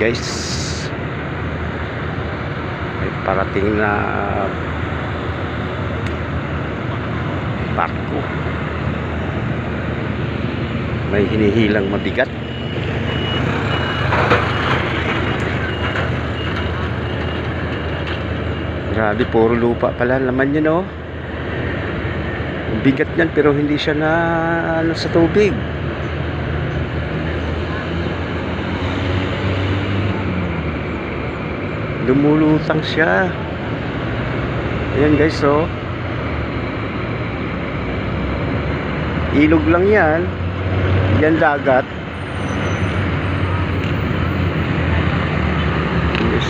guys, may parating na barko, may hinihilang mabigat. Grabe, puro lupa pala laman yun, oh. Ang bigat niyan, pero hindi siya na ano sa tubig. Lumulutang siya. Ayan guys, oh. Ilog lang yan. Yan dagat. Yes.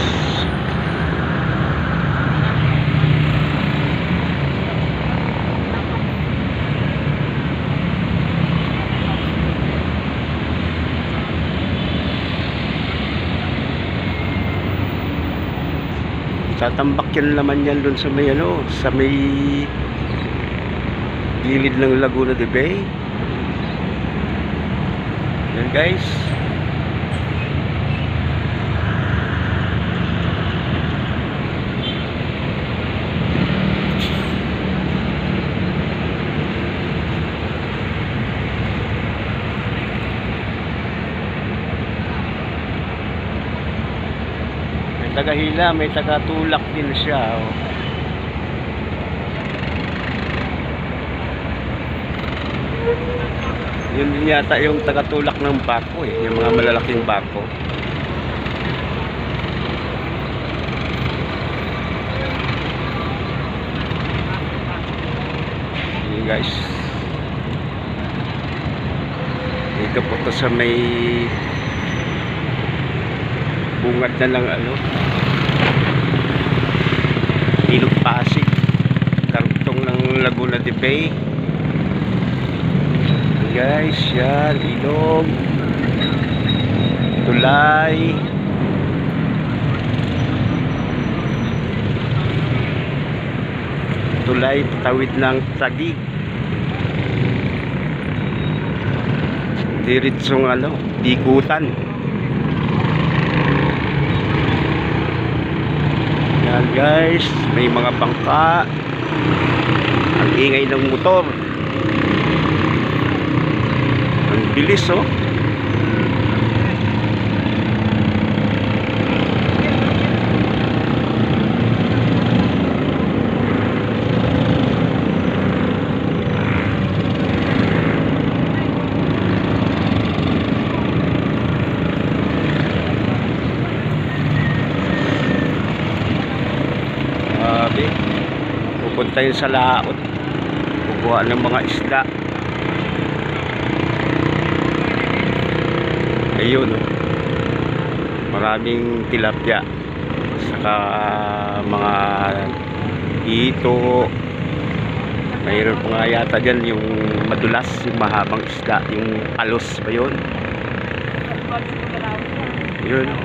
Tatambak yan naman yan dun sa may ano, sa may gilid ng Laguna de Bay. Yan guys. Tagahila, may tagatulak din siya, oh. Yun din yata yung tagatulak ng barko, eh, yung mga malalaking barko. Yun guys, dito po to sa may bungad na lang ano, Ilog Pasig, karugtong ng Laguna de Bay. Guys, yan, ilog, tulay, tawid ng Taguig, diretsong ano, ikutan. Yan guys, may mga bangka, ang ingay ng motor, ang bilis, oh. Pupunta yun sa laot, kukuha ng mga isda. Ayun, oh. Maraming tilapia, saka mga ito. Mayroon pa nga yata dyan yung madulas, yung mahabang isda, yung alos ba yun? Yun, oh.